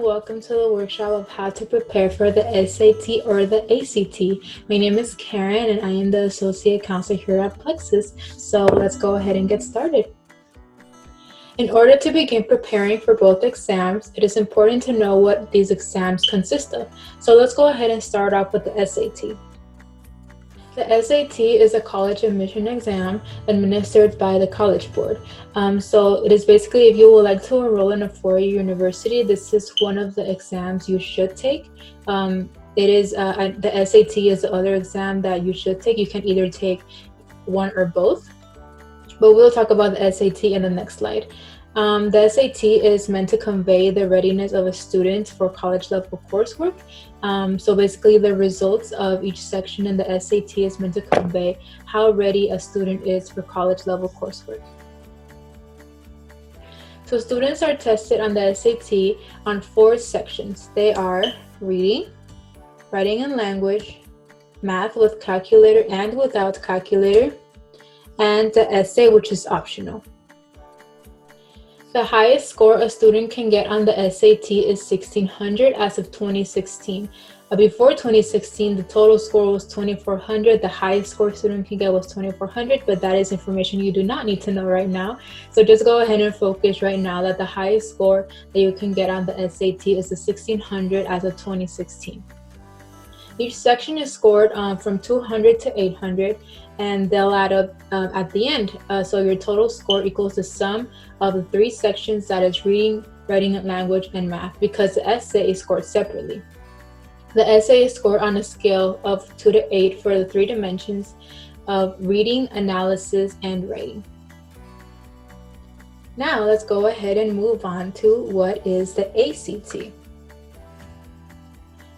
welcome to the workshop of how to prepare for the SAT or the ACT. My name is Karen and I am the Associate Counselor here at Plexus. So let's go ahead and get started. In order to begin preparing for both exams, it is important to know what these exams consist of. So let's go ahead and start off with the SAT. The SAT is a college admission exam administered by the College Board. So it is basically, if you would like to enroll in a four-year university, this is one of the exams you should take. The SAT is the other exam that you should take. You can either take one or both, but we'll talk about the SAT in the next slide. The SAT is meant to convey the readiness of a student for college level coursework. So basically the results of each section in the SAT is meant to convey how ready a student is for college level coursework. So students are tested on the SAT on four sections. They are reading, writing and language, math with calculator and without calculator, and the essay, which is optional. The highest score a student can get on the SAT is 1600 as of 2016. Before 2016, the total score was 2400. The highest score a student can get was 2400, but that is information you do not need to know right now. So just go ahead and focus right now that the highest score that you can get on the SAT is the 1600 as of 2016. Each section is scored from 200 to 800, and they'll add up at the end. So your total score equals the sum of the three sections, that is reading, writing and language, and math, because the essay is scored separately. The essay is scored on a scale of 2 to 8 for the three dimensions of reading, analysis, and writing. Now let's go ahead and move on to what is the ACT.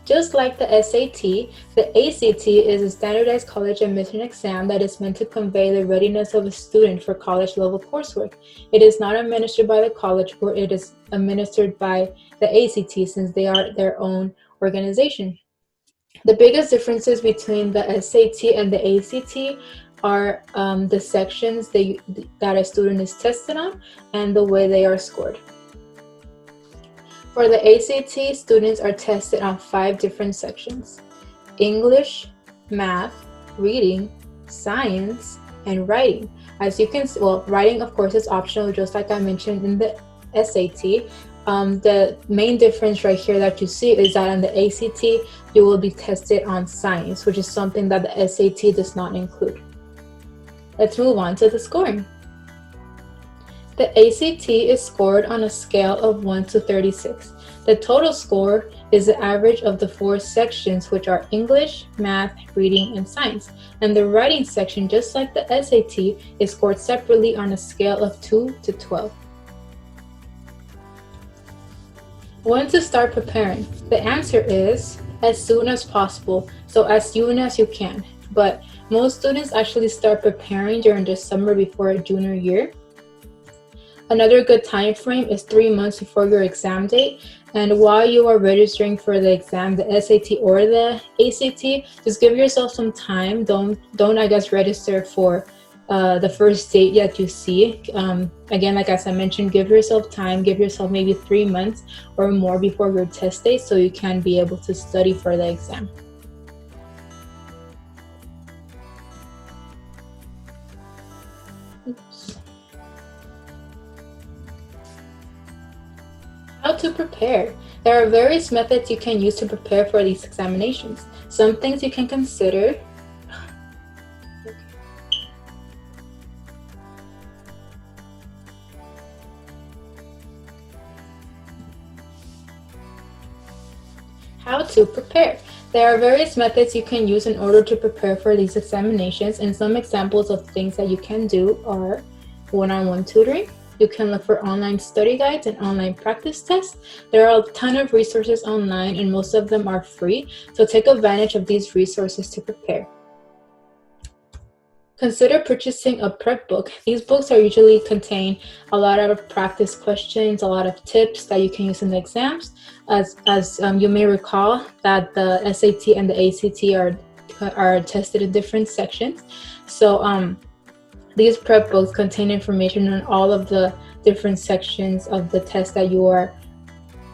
Just like the SAT, the ACT is a standardized college admission exam that is meant to convey the readiness of a student for college level coursework. It is not administered by the College Board, it is administered by the ACT since they are their own organization. The biggest differences between the SAT and the ACT are the sections that a student is tested on and the way they are scored. For the ACT, students are tested on 5 different sections: English, math, reading, science, and writing. As you can see, well, writing of course is optional, just like I mentioned in the SAT. The main difference right here that you see is that on the ACT, you will be tested on science, which is something that the SAT does not include. Let's move on to the scoring. The ACT is scored on a scale of 1 to 36. The total score is the average of the 4 sections, which are English, math, reading, and science. And the writing section, just like the SAT, is scored separately on a scale of 2 to 12. When to start preparing? The answer is as soon as possible, so as soon as you can. But most students actually start preparing during the summer before junior year. Another good time frame is 3 months before your exam date. And while you are registering for the exam, the SAT or the ACT, just give yourself some time. Don't register for the first date that you see. Again, like as I mentioned, give yourself time. Give yourself maybe 3 months or more before your test date so you can be able to study for the exam. How to prepare? There are various methods you can use to prepare for these examinations. Some things you can consider. How to prepare? There are various methods you can use in order to prepare for these examinations, and some examples of things that you can do are one-on-one tutoring. You can look for online study guides and online practice tests. There are a ton of resources online and most of them are free, so take advantage of these resources to prepare. Consider purchasing a prep book. These books are usually contain a lot of practice questions, a lot of tips that you can use in the exams. As you may recall that the SAT and the ACT are tested in different sections. So these prep books contain information on all of the different sections of the test that you are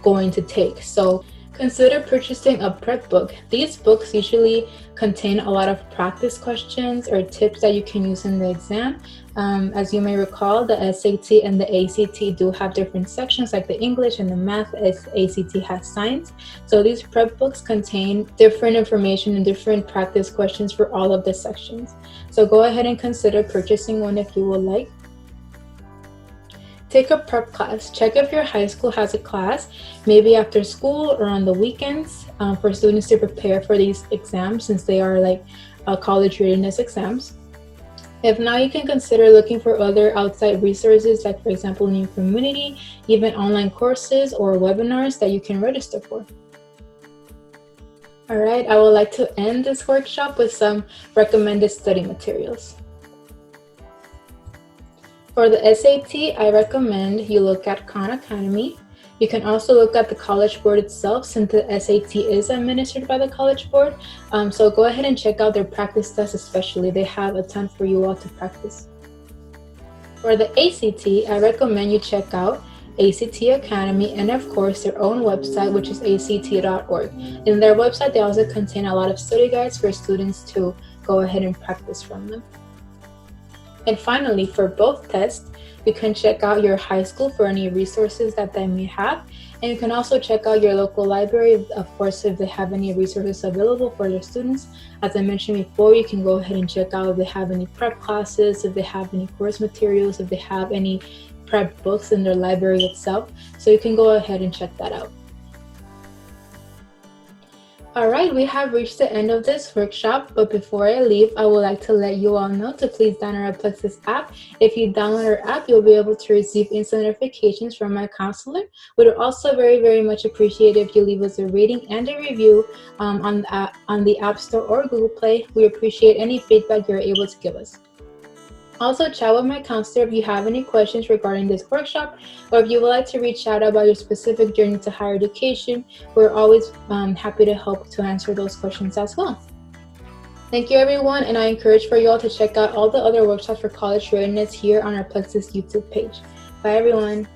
going to take. So consider purchasing a prep book. These books usually contain a lot of practice questions or tips that you can use in the exam. As you may recall, the SAT and the ACT do have different sections, like the English and the math, as ACT has science. So these prep books contain different information and different practice questions for all of the sections. So go ahead and consider purchasing one if you would like. Take a prep class. Check if your high school has a class, maybe after school or on the weekends, for students to prepare for these exams, since they are like college readiness exams. If not, you can consider looking for other outside resources, like for example in your community, even online courses or webinars that you can register for. All right, I would like to end this workshop with some recommended study materials. For the SAT, I recommend you look at Khan Academy. You can also look at the College Board itself, since the SAT is administered by the College Board. So go ahead and check out their practice tests especially. They have a ton for you all to practice. For the ACT, I recommend you check out ACT Academy and of course their own website, which is act.org. In their website, they also contain a lot of study guides for students to go ahead and practice from them. And finally, for both tests, you can check out your high school for any resources that they may have. And you can also check out your local library, of course, if they have any resources available for their students. As I mentioned before, you can go ahead and check out if they have any prep classes, if they have any course materials, if they have any prep books in their library itself. So you can go ahead and check that out. All right, we have reached the end of this workshop, but before I leave, I would like to let you all know to please download our Plexus app. If you download our app, you'll be able to receive instant notifications from my counselor. We would also very much appreciate if you leave us a rating and a review on the App Store or Google Play. We appreciate any feedback you're able to give us. Also, chat with my counselor if you have any questions regarding this workshop, or if you would like to reach out about your specific journey to higher education. We're always happy to help to answer those questions as well. Thank you, everyone, and I encourage for you all to check out all the other workshops for college readiness here on our Plexus YouTube page. Bye, everyone.